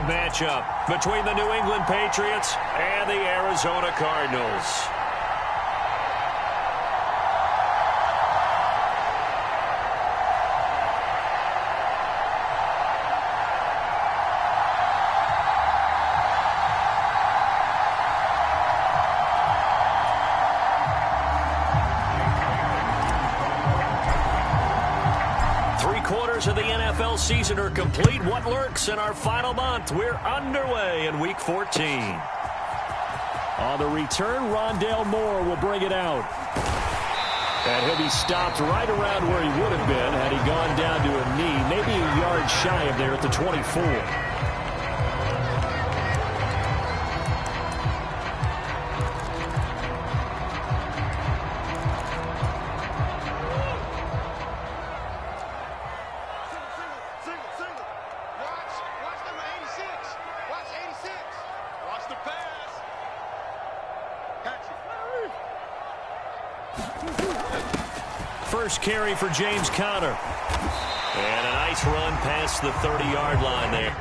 matchup between the New England Patriots and the Arizona Cardinals. Of the NFL season are complete. What lurks in our final month? We're underway in Week 14. On the return, Rondale Moore will bring it out. And he'll be stopped right around where he would have been had he gone down to a knee, maybe a yard shy of there at the 24. First carry for James Conner. And a nice run past the 30-yard line there.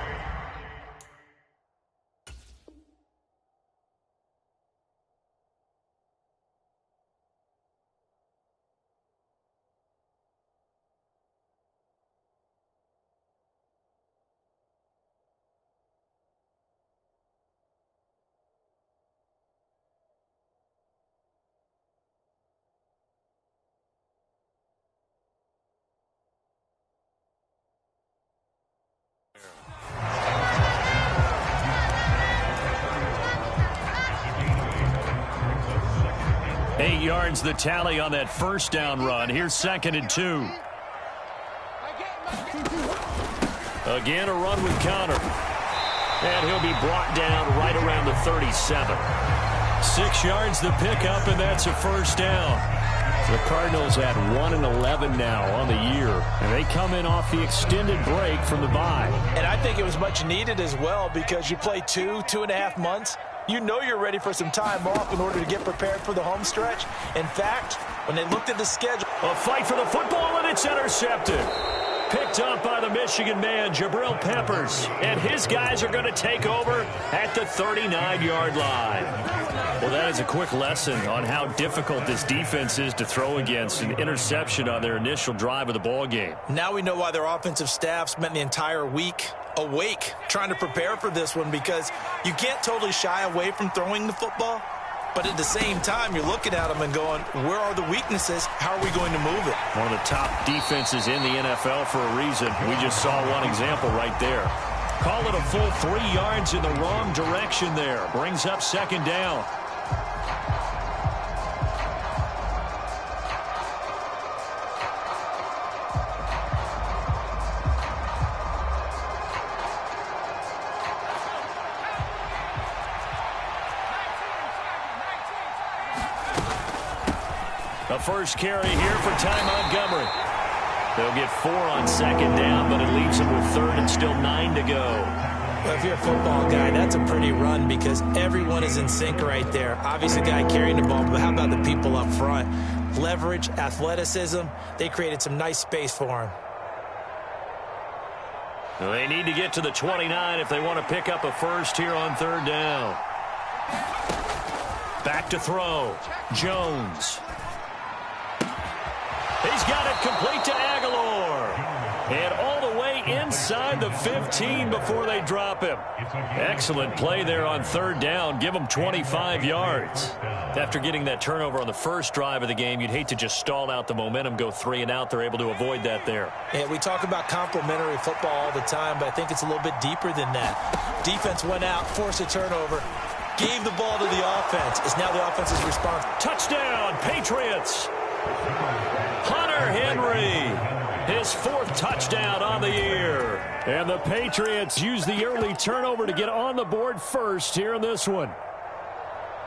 Yards the tally on that first down run. Here's 2nd and 2. Again, a run with Conner. And he'll be brought down right around the 37. 6 yards the pickup, and that's a first down. The Cardinals at 1-11 now on the year, and they come in off the extended break from the bye. And I think it was much needed as well because you play 2.5 months. You know you're ready for some time off in order to get prepared for the home stretch. In fact, when they looked at the schedule... A fight for the football, and it's intercepted. Picked up by the Michigan man, Jabril Peppers. And his guys are going to take over at the 39-yard line. Well, that is a quick lesson on how difficult this defense is to throw against. An interception on their initial drive of the ball game. Now we know why their offensive staff spent the entire week awake trying to prepare for this one, because you can't totally shy away from throwing the football, but at the same time you're looking at them and going, where are the weaknesses? How are we going to move it? One of the top defenses in the NFL for a reason. We just saw one example right there. Call it a full 3 yards in the wrong direction there. Brings up 2nd down. The first carry here for Ty Montgomery. They'll get 4 on 2nd down, but it leaves them with 3rd and still 9 to go. Well, if you're a football guy, that's a pretty run because everyone is in sync right there. Obviously, the guy carrying the ball, but how about the people up front? Leverage, athleticism, they created some nice space for him. They need to get to the 29 if they want to pick up a first here on 3rd down. Back to throw. Jones. He's got it complete to Aguilar. And all the way inside the 15 before they drop him. Excellent play there on 3rd down. Give them 25 yards. After getting that turnover on the first drive of the game, you'd hate to just stall out the momentum, go 3 and out. They're able to avoid that there. Yeah, we talk about complementary football all the time, but I think it's a little bit deeper than that. Defense went out, forced a turnover, gave the ball to the offense. It's now the offense's response. Touchdown, Patriots. Hunter Henry, his 4th touchdown on the year. And the Patriots use the early turnover to get on the board first here in this one.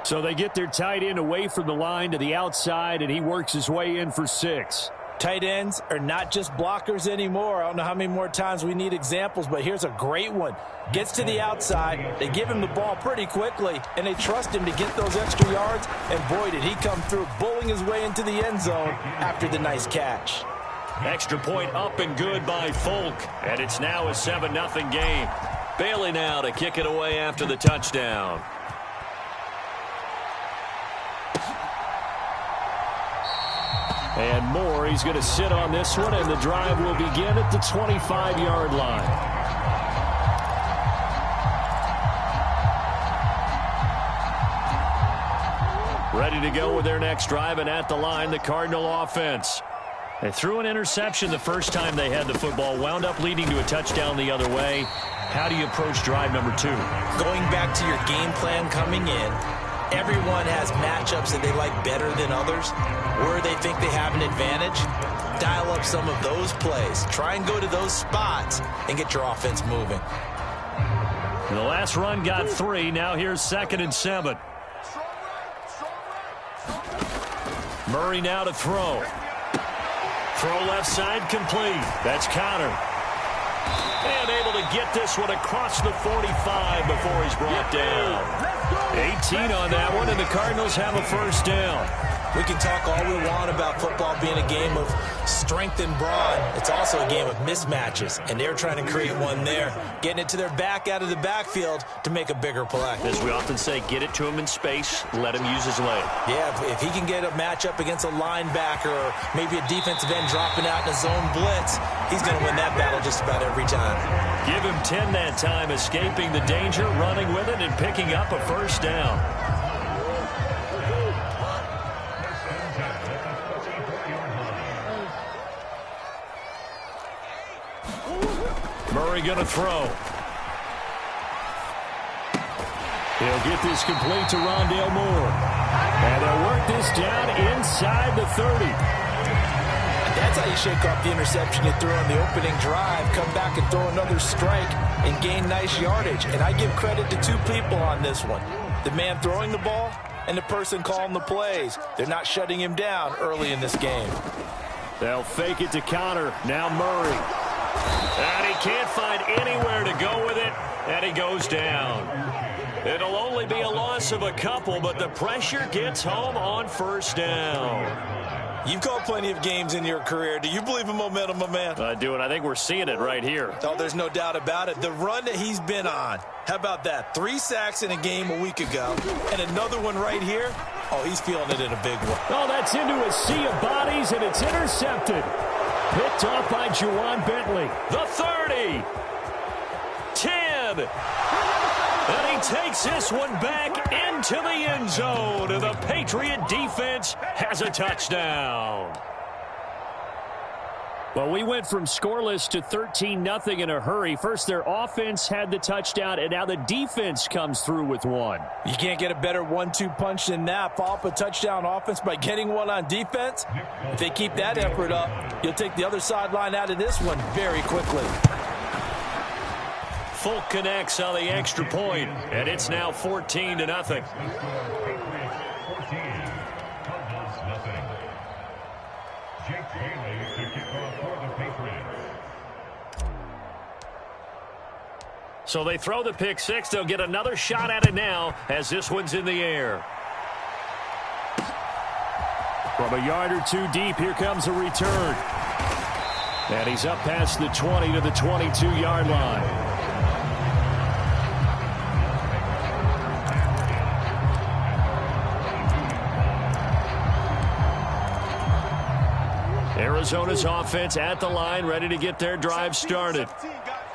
So they get their tight end away from the line to the outside, and he works his way in for 6. Tight ends are not just blockers anymore. I don't know how many more times we need examples, but here's a great one. Gets to the outside, they give him the ball pretty quickly, and they trust him to get those extra yards, and boy, did he come through, bowling his way into the end zone after the nice catch. Extra point up and good by Folk, and it's now a 7-0 game. Bailey now to kick it away after the touchdown. And more, he's going to sit on this one, and the drive will begin at the 25-yard line. Ready to go with their next drive, and at the line, the Cardinal offense. They threw an interception the first time they had the football, wound up leading to a touchdown the other way. How do you approach drive number 2? Going back to your game plan coming in, everyone has matchups that they like better than others, where they think they have an advantage. Dial up some of those plays. Try and go to those spots and get your offense moving. The last run got 3. Now here's 2nd and 7. Murray now to throw. Throw left side complete. That's Connor. And able to get this one across the 45 before he's brought down. 18 on that one, and the Cardinals have a first down. We can talk all we want about football being a game of strength and brawn. It's also a game of mismatches, and they're trying to create one there, getting it to their back out of the backfield to make a bigger play. As we often say, get it to him in space, let him use his leg. Yeah, if he can get a matchup against a linebacker or maybe a defensive end dropping out in a zone blitz, he's going to win that battle just about every time. Give him 10 that time, escaping the danger, running with it, and picking up a first down. Murray going to throw. He'll get this complete to Rondale Moore. And they'll work this down inside the 30. That's how you shake off the interception you threw on the opening drive, come back and throw another strike and gain nice yardage. And I give credit to 2 people on this one. The man throwing the ball and the person calling the plays. They're not shutting him down early in this game. They'll fake it to Connor. Now Murray. And he can't find anywhere to go with it, and he goes down. It'll only be a loss of a couple, but the pressure gets home on first down. You've called plenty of games in your career. Do you believe in momentum, my man? I do, and I think we're seeing it right here. Oh, there's no doubt about it. The run that he's been on, how about that? 3 sacks in a game a week ago, and another one right here. Oh, he's feeling it in a big one. Oh, that's into a sea of bodies, and it's intercepted. Picked off by Juwan Bentley. The 30. 10. And he takes this one back into the end zone. And the Patriot defense has a touchdown. Well, we went from scoreless to 13-0 in a hurry. First, their offense had the touchdown, and now the defense comes through with one. You can't get a better 1-2 punch than that. Follow up a touchdown offense by getting one on defense. If they keep that effort up, you'll take the other sideline out of this one very quickly. Folk connects on the extra point, and it's now 14-0. So they throw the pick six. They'll get another shot at it now as this one's in the air. From a yard or 2 deep, here comes a return. And he's up past the 20 to the 22-yard line. Arizona's offense at the line, ready to get their drive started.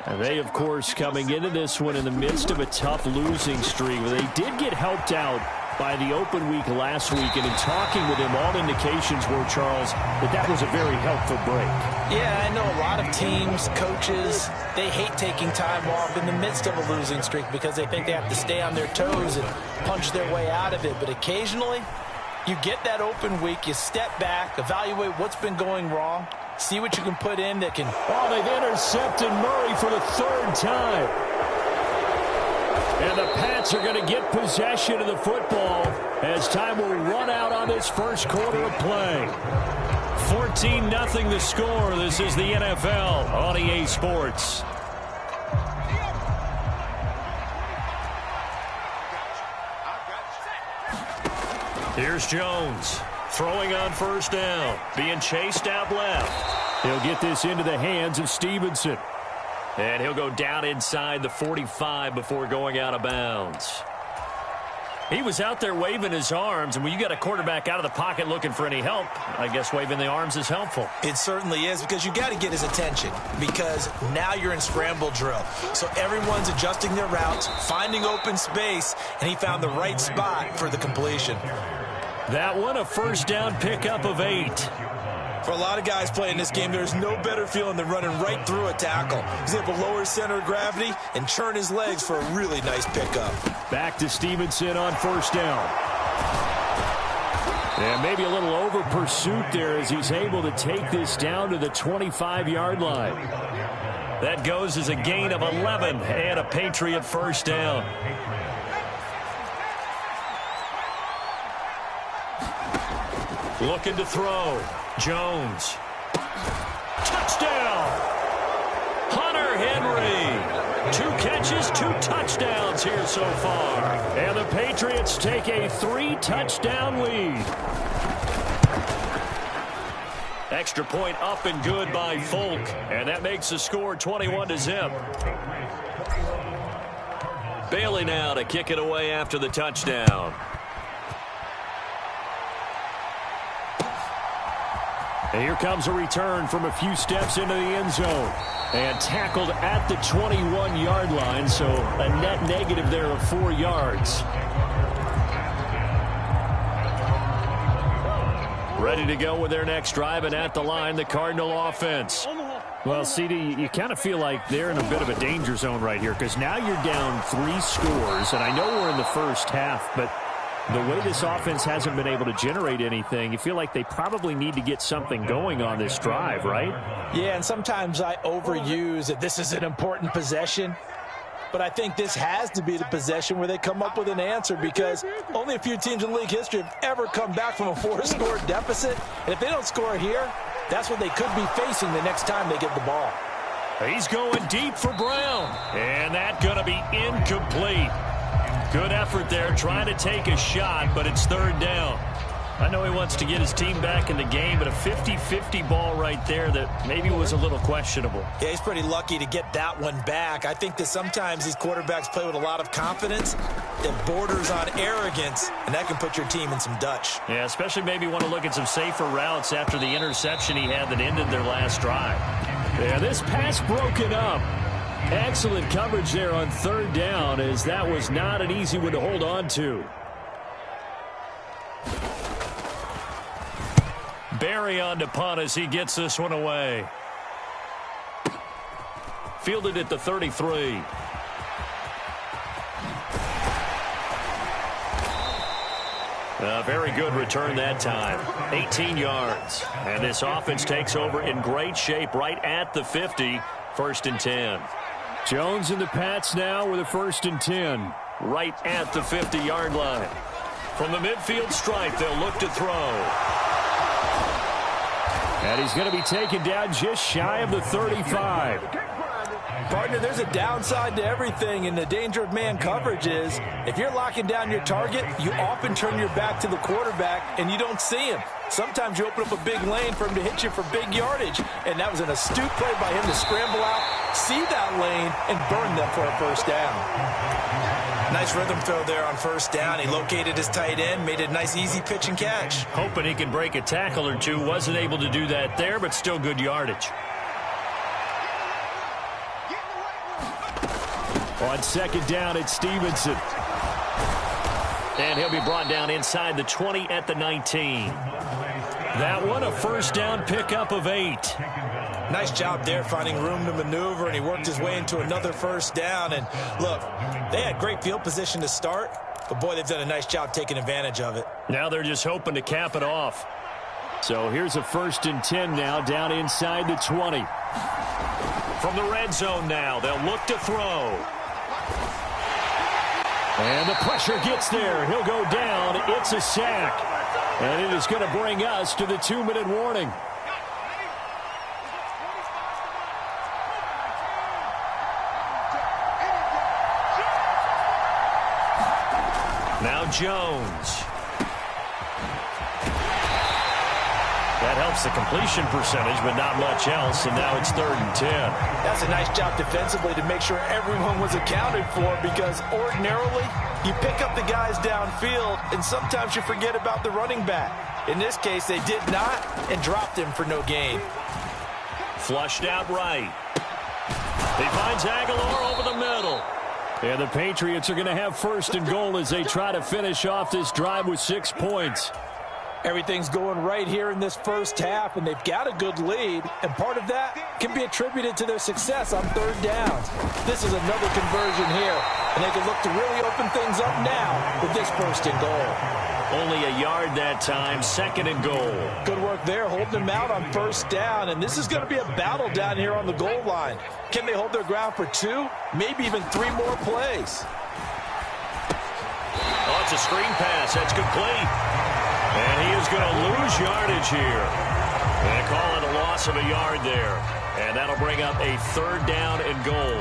And they, of course, coming into this one in the midst of a tough losing streak. They did get helped out by the open week last week, and in talking with him, all indications were, Charles, that was a very helpful break. Yeah, I know a lot of teams, coaches, they hate taking time off in the midst of a losing streak because they think they have to stay on their toes and punch their way out of it. But occasionally, you get that open week, you step back, evaluate what's been going wrong, see what you can put in that can... Oh, they've intercepted Murray for the 3rd time. And the Pats are going to get possession of the football as time will run out on this first quarter of play. 14-0 the score. This is the NFL on EA Sports. Here's Jones. Throwing on first down. Being chased out left. He'll get this into the hands of Stevenson. And he'll go down inside the 45 before going out of bounds. He was out there waving his arms, and when you got a quarterback out of the pocket looking for any help, I guess waving the arms is helpful. It certainly is, because you got to get his attention, because now you're in scramble drill. So everyone's adjusting their routes, finding open space, and he found the right spot for the completion. That one, a first down pickup of 8. For a lot of guys playing this game, there's no better feeling than running right through a tackle. He's able to lower his center of gravity and churn his legs for a really nice pickup. Back to Stevenson on first down. And maybe a little over pursuit there as he's able to take this down to the 25-yard line. That goes as a gain of 11 and a Patriot first down. Looking to throw. Jones. Touchdown! Hunter Henry. 2 catches, 2 touchdowns here so far. And the Patriots take a 3-touchdown lead. Extra point up and good by Folk. And that makes the score 21-0. Bailey now to kick it away after the touchdown. And here comes a return from a few steps into the end zone. And tackled at the 21-yard line, so a net negative there of 4 yards. Ready to go with their next drive, and at the line, the Cardinal offense. Well, CD, you kind of feel like they're in a bit of a danger zone right here, because now you're down 3 scores, and I know we're in the first half, but the way this offense hasn't been able to generate anything, you feel like they probably need to get something going on this drive, right? Yeah, and sometimes I overuse that this is an important possession. But I think this has to be the possession where they come up with an answer, because only a few teams in league history have ever come back from a 4-score deficit. And if they don't score here, that's what they could be facing the next time they get the ball. He's going deep for Brown. And that's going to be incomplete. Good effort there, trying to take a shot, but it's 3rd down. I know he wants to get his team back in the game, but a 50-50 ball right there that maybe was a little questionable. Yeah, he's pretty lucky to get that one back. I think that sometimes these quarterbacks play with a lot of confidence that borders on arrogance, and that can put your team in some Dutch. Yeah, especially maybe want to look at some safer routes after the interception he had that ended their last drive. Yeah, this pass broken up. Excellent coverage there on 3rd down, as that was not an easy one to hold on to. Barry on to punt as he gets this one away. Fielded at the 33. A very good return that time. 18 yards. And this offense takes over in great shape right at the 50. 1st and 10. Jones and the Pats now with a 1st and 10. Right at the 50-yard line. From the midfield stripe, they'll look to throw. And he's going to be taken down just shy of the 35. Partner, there's a downside to everything, and the danger of man coverage is if you're locking down your target, you often turn your back to the quarterback and you don't see him. Sometimes you open up a big lane for him to hit you for big yardage, and that was an astute play by him to scramble out, see that lane, and burn them for a 1st down. Nice rhythm throw there on 1st down. He located his tight end, made a nice easy pitch and catch. Hoping he can break a tackle or two. Wasn't able to do that there, but still good yardage. On 2nd down, it's Stevenson. And he'll be brought down inside the 20 at the 19. That one, a 1st down pickup of 8. Nice job there finding room to maneuver, and he worked his way into another 1st down. And look, they had great field position to start, but boy, they've done a nice job taking advantage of it. Now they're just hoping to cap it off. So here's a 1st and 10 now, down inside the 20. From the red zone now, they'll look to throw. And the pressure gets there. He'll go down. It's a sack. And it is going to bring us to the 2-minute warning. Now Jones. That helps the completion percentage, but not much else, and now it's 3rd and 10. That's a nice job defensively to make sure everyone was accounted for, because ordinarily you pick up the guys downfield, and sometimes you forget about the running back. In this case, they did not and dropped him for no gain. Flushed out right. He finds Aguilar over the middle. And the Patriots are going to have 1st and goal as they try to finish off this drive with 6 points. Everything's going right here in this first half, and they've got a good lead, and part of that can be attributed to their success on 3rd downs. This is another conversion here, and they can look to really open things up now with this 1st and goal. Only a yard that time, 2nd and goal. Good work there, holding them out on 1st down, and this is going to be a battle down here on the goal line. Can they hold their ground for 2, maybe even 3 more plays? Oh, it's a screen pass. That's complete. And he is going to lose yardage here. And call it a loss of a yard there. And that'll bring up a 3rd down and goal.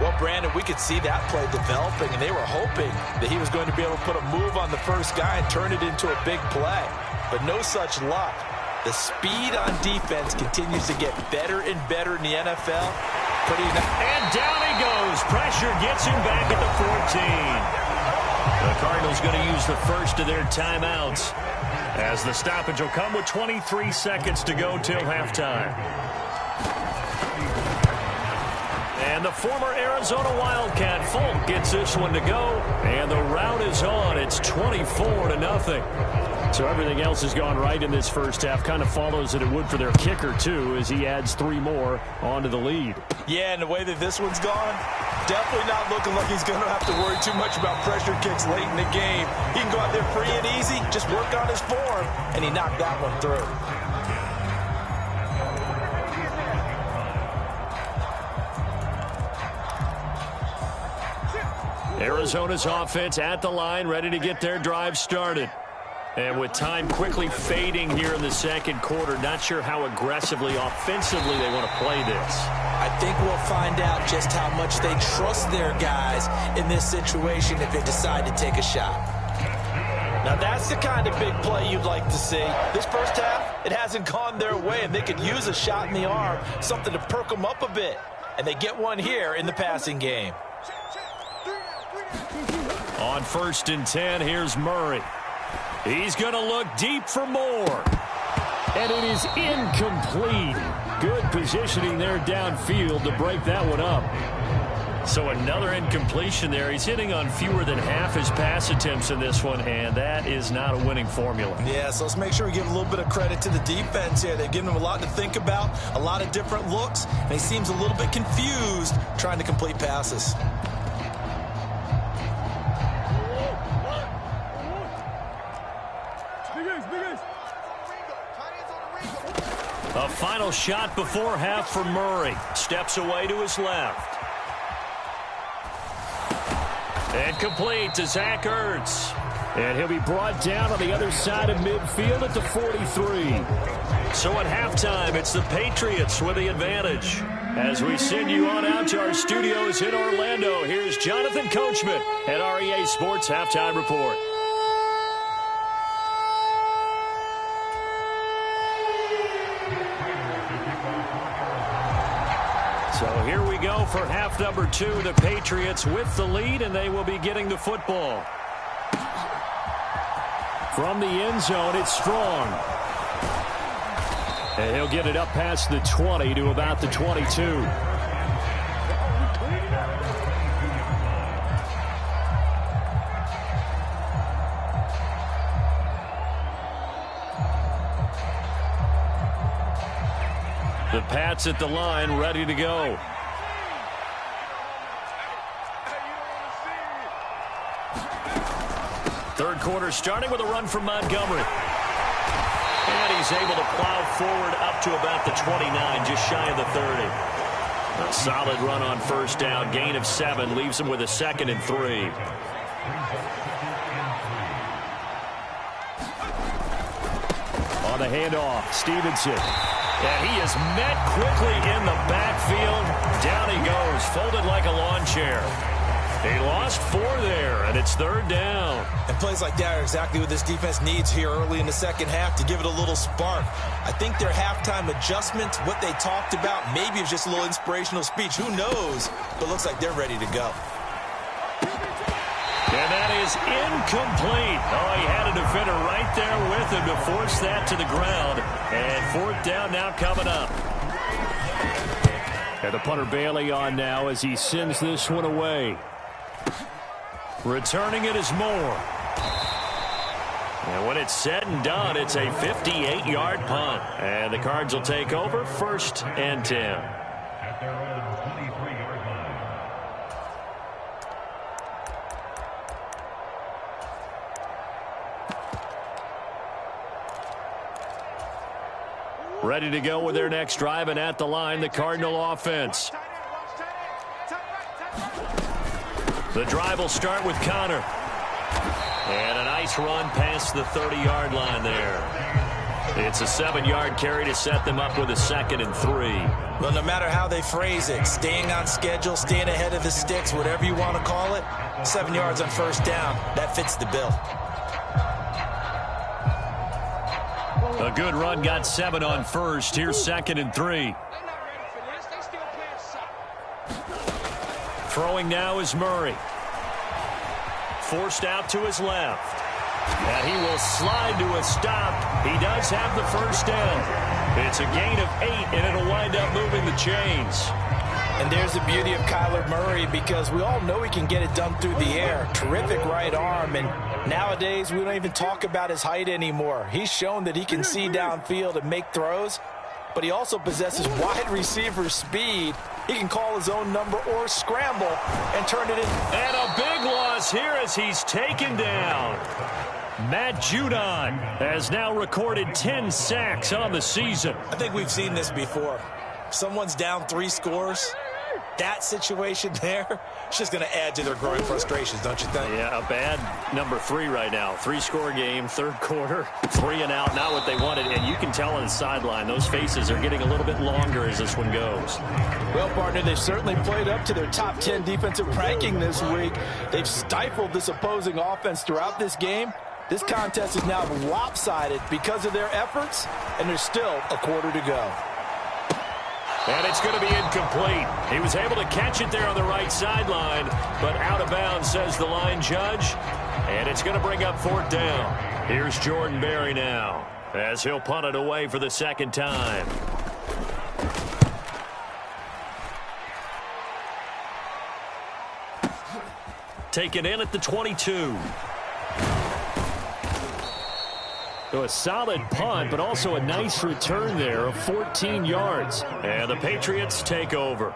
Well, Brandon, we could see that play developing, and they were hoping that he was going to be able to put a move on the first guy and turn it into a big play. But no such luck. The speed on defense continues to get better and better in the NFL. And down he goes. Pressure gets him back at the 14. The Cardinals going to use the first of their timeouts, as the stoppage will come with 23 seconds to go till halftime. And the former Arizona Wildcat Folk gets this one to go, and the route is on. It's 24-0. So everything else has gone right in this first half. Kind of follows that it would for their kicker, too, as he adds 3 more onto the lead. Yeah, and the way that this one's gone, definitely not looking like he's going to have to worry too much about pressure kicks late in the game. He can go out there free and easy, just work on his form, and he knocked that one through. Arizona's offense at the line, ready to get their drive started. And with time quickly fading here in the 2nd quarter, not sure how aggressively, offensively they want to play this. I think we'll find out just how much they trust their guys in this situation if they decide to take a shot. Now that's the kind of big play you'd like to see. This first half, it hasn't gone their way, and they could use a shot in the arm, something to perk them up a bit. And they get one here in the passing game. On 1st and 10, here's Murray. He's going to look deep for more. And it is incomplete. Good positioning there downfield to break that one up. So another incompletion there. He's hitting on fewer than half his pass attempts in this one, and that is not a winning formula. Yeah, so let's make sure we give a little bit of credit to the defense here. They've given him a lot to think about, a lot of different looks, and he seems a little bit confused trying to complete passes. A final shot before half for Murray. Steps away to his left. And complete to Zach Ertz. And he'll be brought down on the other side of midfield at the 43. So at halftime, it's the Patriots with the advantage. As we send you on out to our studios in Orlando, here's Jonathan Coachman at REA Sports Halftime Report. So here we go for half number 2. The Patriots with the lead, and they will be getting the football. From the end zone, it's Strong. And he'll get it up past the 20 to about the 22. The Pats at the line, ready to go. Third quarter starting with a run from Montgomery. And he's able to plow forward up to about the 29, just shy of the 30. A solid run on 1st down, gain of 7, leaves him with a 2nd and 3. On the handoff, Stevenson. And he is met quickly in the backfield. Down he goes, folded like a lawn chair. He lost 4 there, and it's 3rd down. And plays like that are exactly what this defense needs here early in the second half to give it a little spark. I think their halftime adjustments, what they talked about, maybe it was just a little inspirational speech. Who knows? But looks like they're ready to go. And that is incomplete. Oh, he had a defender right there with him to force that to the ground. And 4th down now coming up. And the punter Bailey on now as he sends this one away. Returning it is Moore. And when it's said and done, it's a 58-yard punt. And the Cards will take over 1st and 10. Ready to go with their next drive, and at the line, the Cardinal offense. The drive will start with Connor. And a nice run past the 30-yard line there. It's a 7-yard carry to set them up with a 2nd and 3. Well, no matter how they phrase it, staying on schedule, staying ahead of the sticks, whatever you want to call it, 7 yards on 1st down, that fits the bill. A good run, got 7 on 1st. Here's 2nd and 3. Throwing now is Murray. Forced out to his left. And he will slide to a stop. He does have the 1st down. It's a gain of 8, and it'll wind up moving the chains. And there's the beauty of Kyler Murray, because we all know he can get it done through the air. Terrific right arm, and nowadays we don't even talk about his height anymore. He's shown that he can see downfield and make throws, but he also possesses wide receiver speed. He can call his own number or scramble and turn it in. And a big loss here as he's taken down. Matt Judon has now recorded 10 sacks on the season. I think we've seen this before. Someone's down 3 scores. That situation there, it's just going to add to their growing frustrations, don't you think? Yeah, a bad number 3 right now. 3-score game, 3rd quarter, 3 and out, not what they wanted. And you can tell on the sideline, those faces are getting a little bit longer as this one goes. Well, partner, they've certainly played up to their top 10 defensive ranking this week. They've stifled this opposing offense throughout this game. This contest is now lopsided because of their efforts, and there's still a quarter to go. And it's going to be incomplete. He was able to catch it there on the right sideline, but out of bounds, says the line judge. And it's going to bring up 4th down. Here's Jordan Berry now, as he'll punt it away for the 2nd time. Taken in at the 22. So a solid punt, but also a nice return there of 14 yards. And the Patriots take over.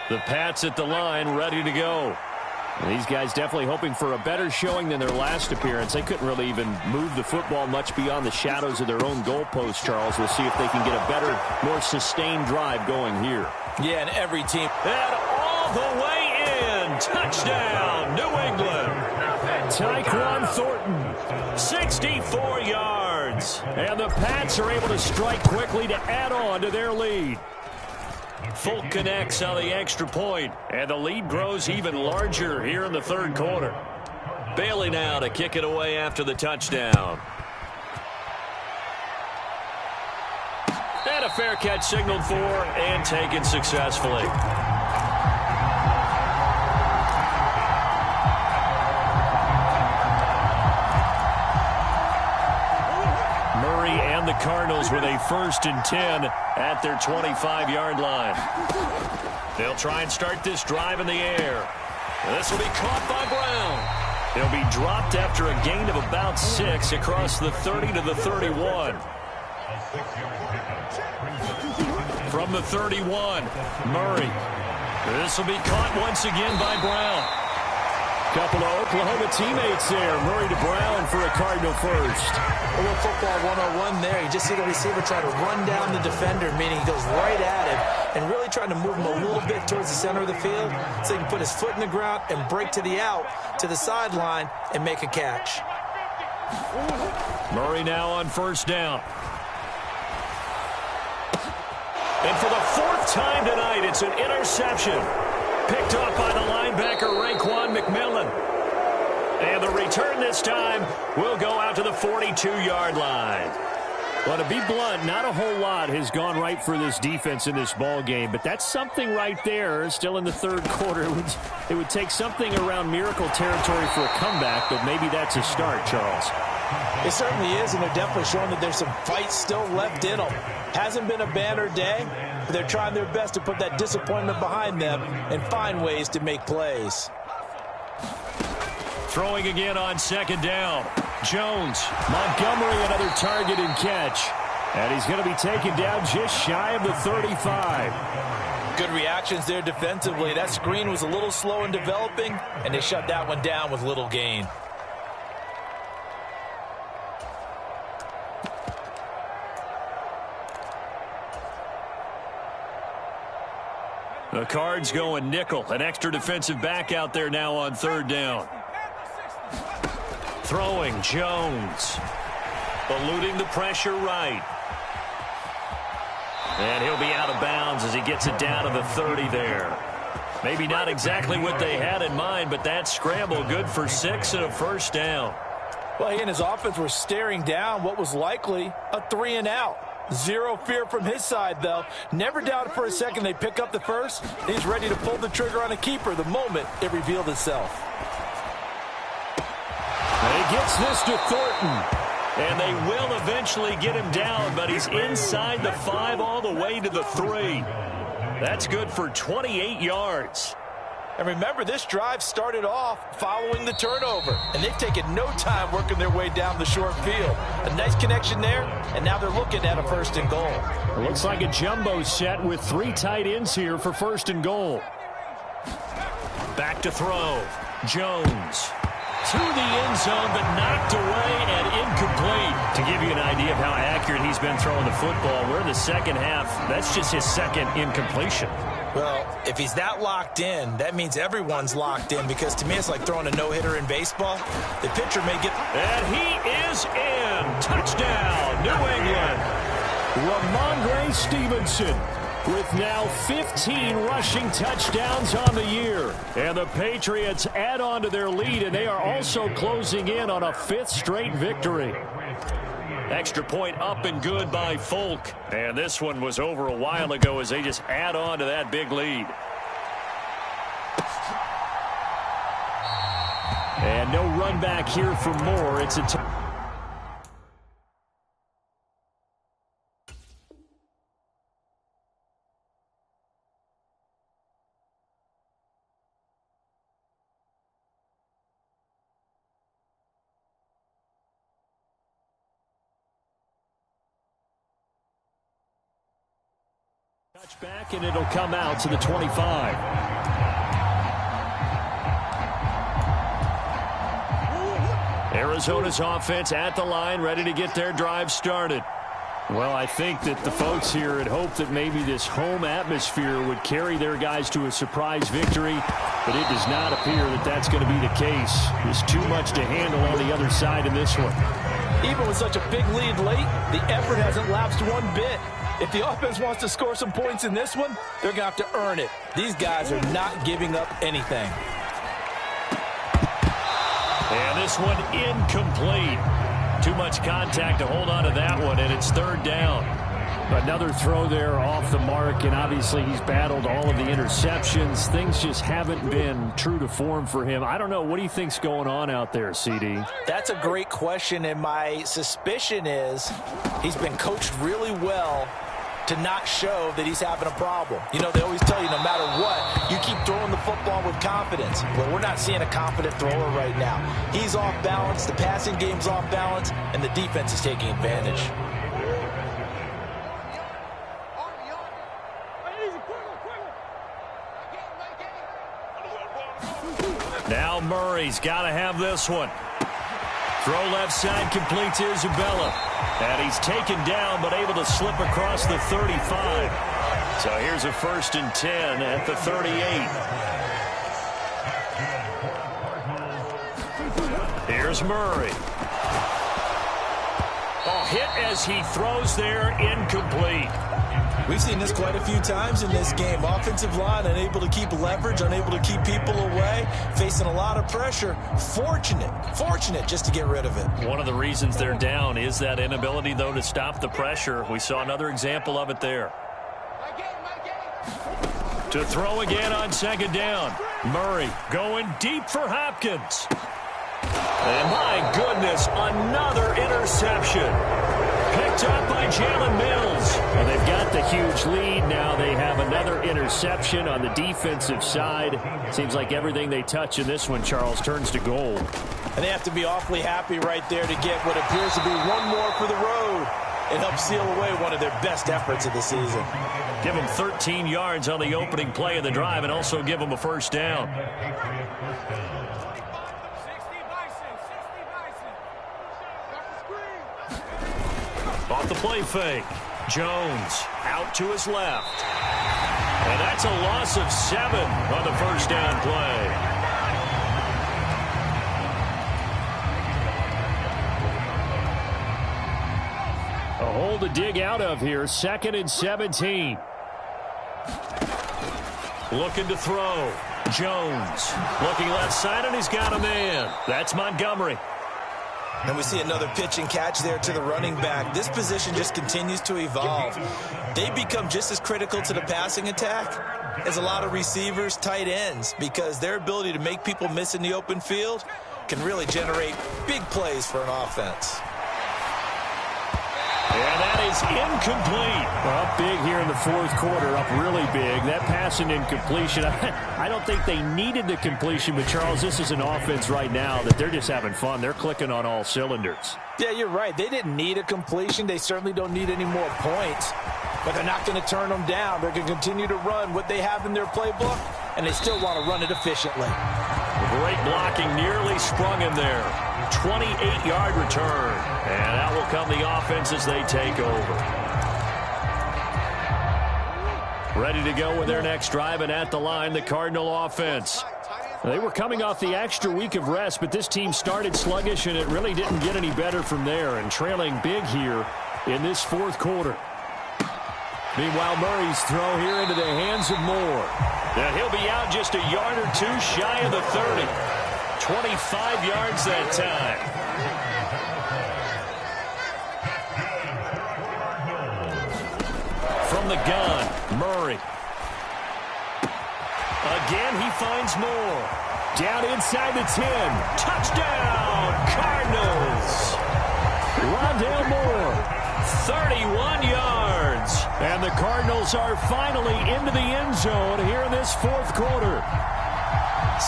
The Pats at the line, ready to go. And these guys definitely hoping for a better showing than their last appearance. They couldn't really even move the football much beyond the shadows of their own goalpost, Charles. We'll see if they can get a better, more sustained drive going here. Yeah, and every team. And all the way in. Touchdown, New England. Tyquan Thornton, 64 yards. And the Pats are able to strike quickly to add on to their lead. Folk connects on the extra point, and the lead grows even larger here in the 3rd quarter. Bailey now to kick it away after the touchdown. And a fair catch signaled for and taken successfully. Murray and the Cardinals with a 1st and 10 at their 25-yard line. They'll try and start this drive in the air. This will be caught by Brown. He'll be dropped after a gain of about 6 across the 30 to the 31. From the 31, Murray. This will be caught once again by Brown. Couple of Oklahoma teammates there. Murray to Brown for a Cardinal first. A little football 101 there. You just see the receiver try to run down the defender, meaning he goes right at him and really trying to move him a little bit towards the center of the field so he can put his foot in the ground and break to the out, to the sideline, and make a catch. Murray now on first down. And for the fourth time tonight, it's an interception. Picked off by the linebacker, Raekwon McMillan. And the return this time will go out to the 42-yard line. Well, to be blunt, not a whole lot has gone right for this defense in this ball game, but that's something right there. Still in the third quarter. It would take something around miracle territory for a comeback, but maybe that's a start, Charles. It certainly is, and they're definitely showing that there's some fight still left in them. Hasn't been a banner day, but they're trying their best to put that disappointment behind them and find ways to make plays. Throwing again on second down. Jones. Montgomery, another target and catch. And he's going to be taken down just shy of the 35. Good reactions there defensively. That screen was a little slow in developing, and they shut that one down with little gain. The Cards going nickel. An extra defensive back out there now on third down. Throwing Jones. Eluding the pressure right. And he'll be out of bounds as he gets it down to the 30 there. Maybe not exactly what they had in mind, but that scramble good for 6 and a first down. Well, he and his offense were staring down what was likely a 3-and-out. Zero fear from his side, though. Never doubted for a second they pick up the first. He's ready to pull the trigger on a keeper the moment it revealed itself. And he gets this to Thornton. And they will eventually get him down, but he's inside the 5 all the way to the 3. That's good for 28 yards. And remember, this drive started off following the turnover, and they've taken no time working their way down the short field. A nice connection there, and now they're looking at a first and goal. It looks like a jumbo set with 3 tight ends here for first and goal. Back to throw. Jones. To the end zone, but knocked away and incomplete. To give you an idea of how accurate he's been throwing the football, we're in the second half. That's just his second incompletion. Well, if he's that locked in, that means everyone's locked in, because to me it's like throwing a no-hitter in baseball. The pitcher may get... And he is in. Touchdown, New England. Ramondre Stevenson with now 15 rushing touchdowns on the year. And the Patriots add on to their lead, and they are also closing in on a 5th straight victory. Extra point up and good by Folk. And this one was over a while ago as they just add on to that big lead. And no run back here for more. It's a touchback, and it'll come out to the 25. Arizona's offense at the line, ready to get their drive started. Well, I think that the folks here had hoped that maybe this home atmosphere would carry their guys to a surprise victory, but it does not appear that that's going to be the case. There's too much to handle on the other side in this one. Even with such a big lead late, the effort hasn't lapsed one bit. If the offense wants to score some points in this one, they're going to have to earn it. These guys are not giving up anything. And this one incomplete. Too much contact to hold on to that one, and it's third down. Another throw there off the mark, and obviously he's battled all of the interceptions. Things just haven't been true to form for him. I don't know. What do you think's going on out there, CD? That's a great question, and my suspicion is he's been coached really well to not show that he's having a problem. You know, they always tell you no matter what, you keep throwing the football with confidence. Well, we're not seeing a confident thrower right now. He's off balance, the passing game's off balance, and the defense is taking advantage. Now Murray's got to have this one. Throw left side, completes Isabella. And he's taken down, but able to slip across the 35. So here's a 1st and 10 at the 38. Here's Murray. hit as he throws there, incomplete. We've seen this quite a few times in this game. Offensive line unable to keep leverage, unable to keep people away, facing a lot of pressure. Fortunate just to get rid of it. One of the reasons they're down is that inability, though, to stop the pressure. We saw another example of it there. To throw again on second down. Murray going deep for Hopkins. And my goodness, another interception. Picked up by Jalen Mills. Well, they've got the huge lead. Now they have another interception on the defensive side. Seems like everything they touch in this one, Charles, turns to gold. And they have to be awfully happy right there to get what appears to be one more for the road. It helps seal away one of their best efforts of the season. Give them 13 yards on the opening play of the drive and also give them a first down. Off the play fake. Jones out to his left. And that's a loss of 7 on the first down play. A hole to dig out of here. 2nd and 17. Looking to throw. Jones looking left side, and he's got a man. That's Montgomery. And we see another pitch and catch there to the running back. This position just continues to evolve. They become just as critical to the passing attack as a lot of receivers, tight ends, because their ability to make people miss in the open field can really generate big plays for an offense. And that is incomplete. Well, up big here in the fourth quarter, up really big. That pass and incompletion, I don't think they needed the completion, but Charles, this is an offense right now that they're just having fun. They're clicking on all cylinders. Yeah, you're right. They didn't need a completion. They certainly don't need any more points, but they're not going to turn them down. They're going to continue to run what they have in their playbook, and they still want to run it efficiently. Great blocking, nearly sprung him there. 28-yard return. And out will come the offense as they take over. Ready to go with their next drive, and at the line, the Cardinal offense. They were coming off the extra week of rest, but this team started sluggish, and it really didn't get any better from there, and trailing big here in this fourth quarter. Meanwhile, Murray's throw here into the hands of Moore. Now he'll be out just a yard or two shy of the 30. 25 yards that time. From the gun, Murray. Again, he finds Moore. Down inside the 10. Touchdown, Cardinals. Rondale Moore, 31 yards. And the Cardinals are finally into the end zone here in this fourth quarter.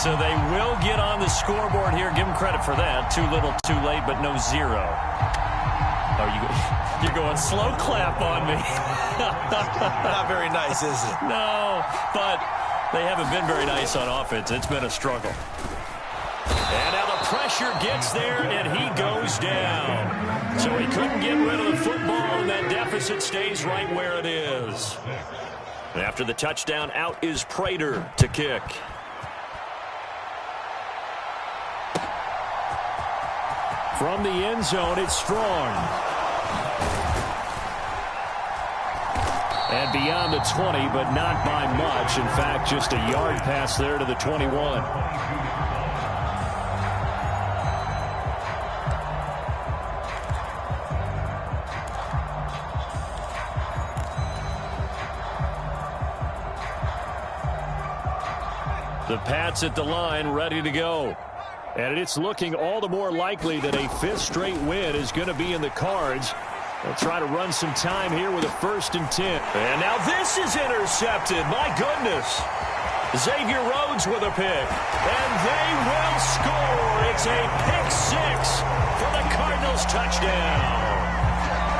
So they will get on the scoreboard here. Give them credit for that. Too little, too late, but no zero. Oh, you're going slow clap on me. Not very nice, is it? No, but they haven't been very nice on offense. It's been a struggle. And now the pressure gets there, and he goes down. So he couldn't get rid of the football, and that deficit stays right where it is. After the touchdown, out is Prater to kick. From the end zone, it's Strong. And beyond the 20, but not by much. In fact, just a yard pass there to the 21. The Pats at the line, ready to go. And it's looking all the more likely that a fifth straight win is going to be in the cards. They'll try to run some time here with a 1st and 10. And now this is intercepted. My goodness. Xavier Rhodes with a pick. And they will score. It's a pick 6 for the Cardinals touchdown.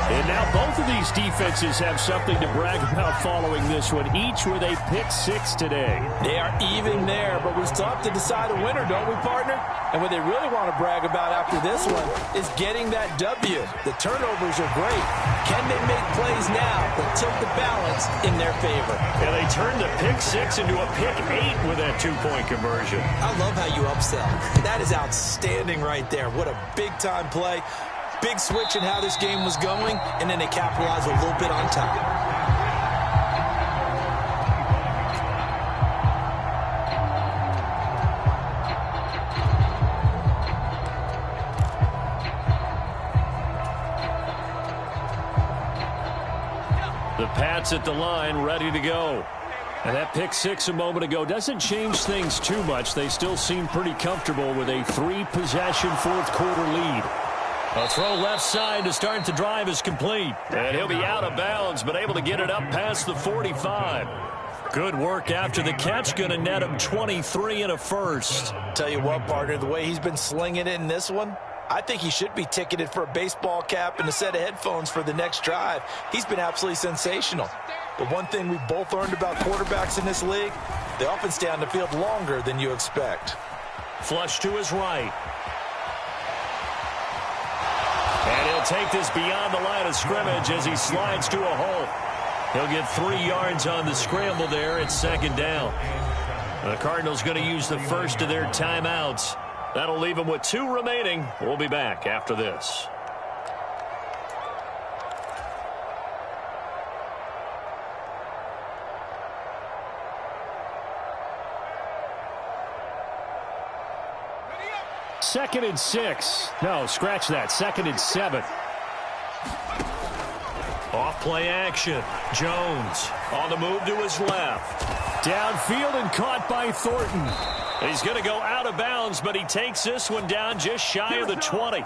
And now both of these defenses have something to brag about following this one, each with a pick 6 today. They are even there, but we still have to decide a winner, don't we, partner? And what they really want to brag about after this one is getting that W. The turnovers are great. Can they make plays now that tilt the balance in their favor? And they turned the pick 6 into a pick 8 with that 2-point conversion. I love how you upsell. That is outstanding right there. What a big-time play. Big switch in how this game was going, and then they capitalized a little bit on top. The Pats at the line, ready to go. And that pick six a moment ago doesn't change things too much. They still seem pretty comfortable with a three-possession fourth-quarter lead. A throw left side to start the drive is complete. And he'll be out of bounds, but able to get it up past the 45. Good work after the catch. Going to net him 23 and a first. Tell you what, partner, the way he's been slinging it in this one, I think he should be ticketed for a baseball cap and a set of headphones for the next drive. He's been absolutely sensational. But one thing we've both learned about quarterbacks in this league, they often stay on the field longer than you expect. Flush to his right. And he'll take this beyond the line of scrimmage as he slides to a hole. He'll get 3 yards on the scramble there. It's second down. The Cardinals going to use the first of their timeouts. That'll leave them with 2 remaining. We'll be back after this. Second and 6. No, scratch that. Second and 7. Off play action. Jones on the move to his left. Downfield and caught by Thornton. He's going to go out of bounds, but he takes this one down just shy of the 20.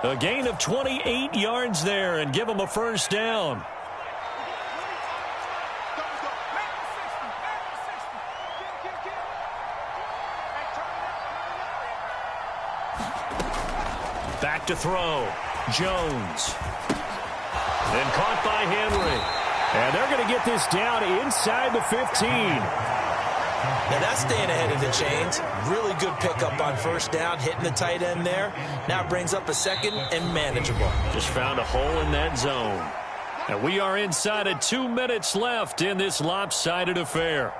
A gain of 28 yards there and give him a first down. Back to throw. Jones. Then caught by Henry. And they're going to get this down inside the 15. Now that's staying ahead of the chains. Really good pickup on first down, hitting the tight end there. Now it brings up a second and manageable. Just found a hole in that zone. And we are inside of 2 minutes left in this lopsided affair.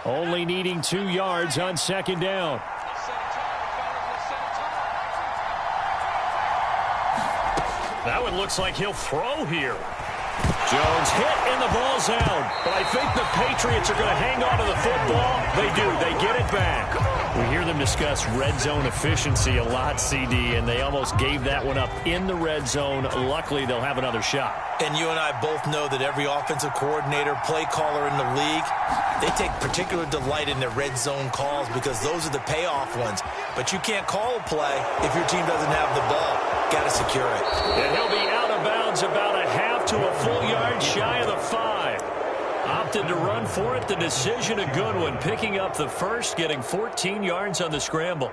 Only needing 2 yards on second down. That one looks like he'll throw here. Jones hit and the ball's out. But I think the Patriots are going to hang on to the football. They do. They get it back. We hear them discuss red zone efficiency a lot, CD, and they almost gave that one up in the red zone. Luckily, they'll have another shot. And you and I both know that every offensive coordinator, play caller in the league, they take particular delight in their red zone calls because those are the payoff ones. But you can't call a play if your team doesn't have the ball. Got to secure it. And he'll be out of bounds about a half to a full yard shy of the 5. Opted to run for it. The decision a good one. Picking up the first, getting 14 yards on the scramble.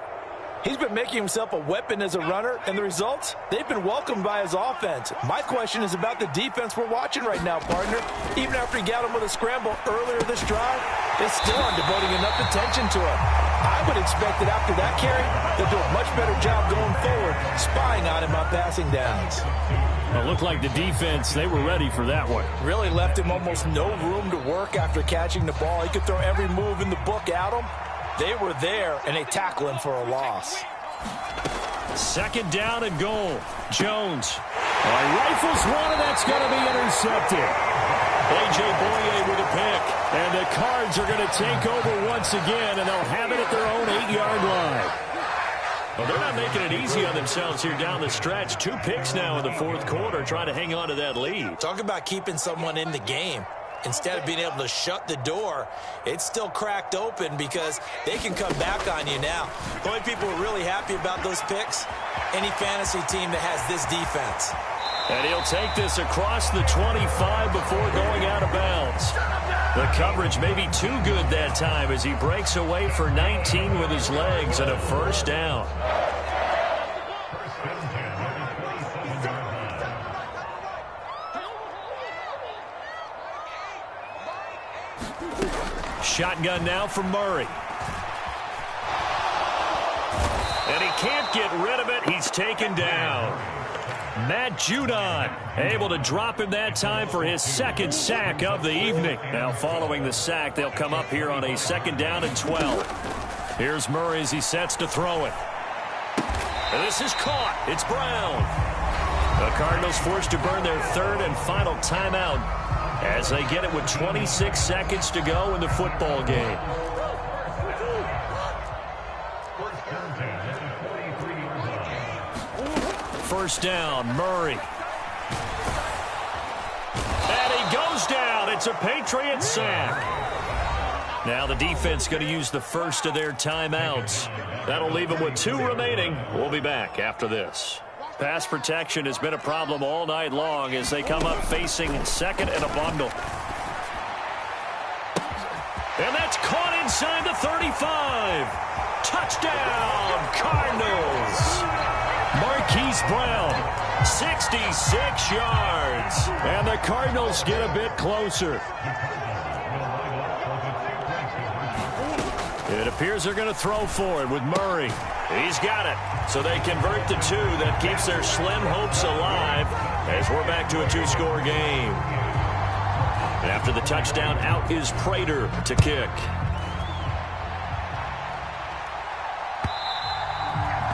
He's been making himself a weapon as a runner, and the results, they've been welcomed by his offense. My question is about the defense we're watching right now, partner. Even after he got him with a scramble earlier this drive, they still aren't devoting enough attention to him. I would expect that after that carry, they'll do a much better job going forward, spying on him on passing downs. Well, it looked like the defense, they were ready for that one. Really left him almost no room to work after catching the ball. He could throw every move in the book at him. They were there, and they tackle him for a loss. Second down and goal. Jones. Rifles one, and that's going to be intercepted. A.J. Boye with a pick. And the Cards are going to take over once again, and they'll have it at their own 8-yard line. Well, they're not making it easy on themselves here down the stretch. 2 picks now in the fourth quarter, trying to hang on to that lead. Talk about keeping someone in the game. Instead of being able to shut the door, it's still cracked open because they can come back on you now. The only people who are really happy about those picks, any fantasy team that has this defense. And he'll take this across the 25 before going out of bounds. The coverage may be too good that time as he breaks away for 19 with his legs and a first down. Shotgun now from Murray. And he can't get rid of it. He's taken down. Matt Judon able to drop him that time for his second sack of the evening. Now following the sack, they'll come up here on a 2nd down and 12. Here's Murray as he sets to throw it. And this is caught. It's Brown. The Cardinals forced to burn their 3rd and final timeout as they get it with 26 seconds to go in the football game. First down, Murray. And he goes down. It's a Patriots sack. Now the defense going to use the first of their timeouts. That'll leave them with 2 remaining. We'll be back after this. Pass protection has been a problem all night long as they come up facing 2nd and a bundle. And that's caught inside the 35. Touchdown, Cardinals. Marquise Brown, 66 yards. And the Cardinals get a bit closer. It appears they're going to throw for it with Murray. He's got it. So they convert the 2. That keeps their slim hopes alive as we're back to a 2-score game. And after the touchdown, out is Prater to kick.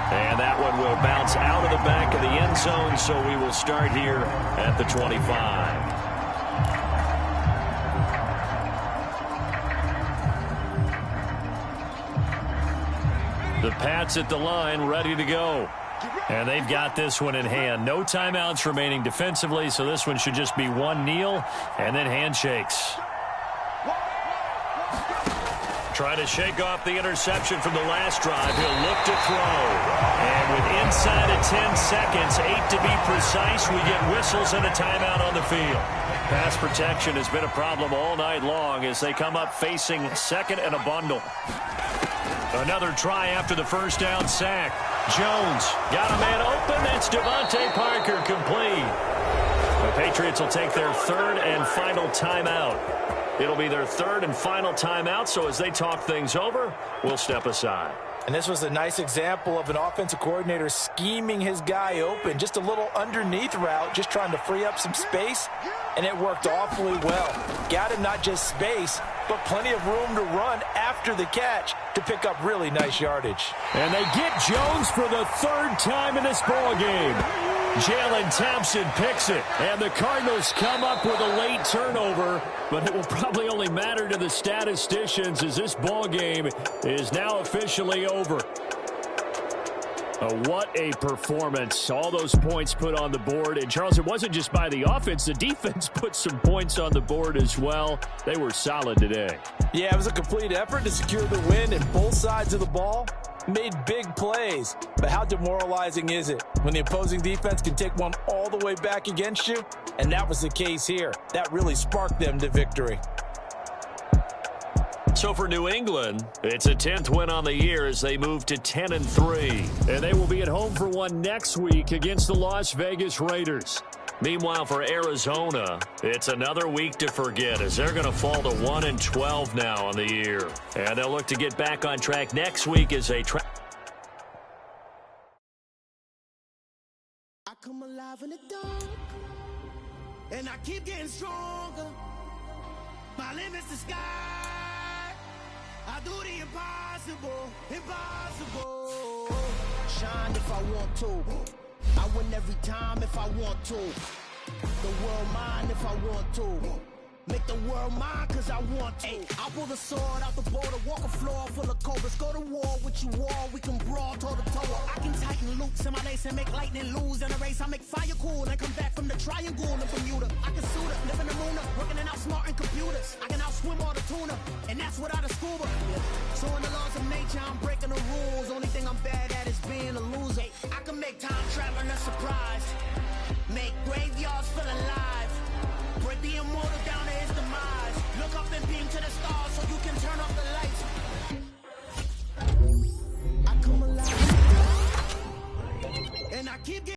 And that one will bounce out of the back of the end zone, so we will start here at the 25. The Pats at the line, ready to go. And they've got this one in hand. No timeouts remaining defensively, so this one should just be one kneel and then handshakes. Trying to shake off the interception from the last drive. He'll look to throw. And with inside of 10 seconds, 8 to be precise, we get whistles and a timeout on the field. Pass protection has been a problem all night long as they come up facing 2nd and a bundle. Another try after the first down sack. Jones got a man open. That's Devontae Parker complete. The Patriots will take their 3rd and final timeout. It'll be their 3rd and final timeout, so as they talk things over, we'll step aside. And this was a nice example of an offensive coordinator scheming his guy open. Just a little underneath route, just trying to free up some space, and it worked awfully well. Got him not just space, but plenty of room to run after the catch to pick up really nice yardage. And they get Jones for the 3rd time in this ball game. Jalen Thompson picks it, and the Cardinals come up with a late turnover, but it will probably only matter to the statisticians as this ball game is now officially over. What a performance. All those points put on the board. And, Charles, it wasn't just by the offense. The defense put some points on the board as well. They were solid today. Yeah, it was a complete effort to secure the win, and both sides of the ball made big plays. But how demoralizing is it when the opposing defense can take one all the way back against you? And that was the case here. That really sparked them to victory. So for New England, it's a 10th win on the year as they move to 10-3. And they will be at home for one next week against the Las Vegas Raiders. Meanwhile, for Arizona, it's another week to forget as they're going to fall to 1-12 now on the year. And they'll look to get back on track next week as they try. I come alive in the dark, and I keep getting stronger. My limit's the sky. I do the impossible, impossible. Shine if I want to. I win every time if I want to. The world mine if I want to. Make the world mine cause I want to. I pull the sword out the border, walk a floor full of cobras. Go to war with you all, we can brawl toe to toe. I can tighten loops in my lace and make lightning lose in a race. I make fire cool and come back from the triangle in Bermuda. I can suit up, live in the moon, working and outsmarting computers. I can outswim all the tuna, and that's without a scuba. So in the laws of nature, I'm breaking the rules. Only thing I'm bad at is being a loser. I can make time traveling a surprise.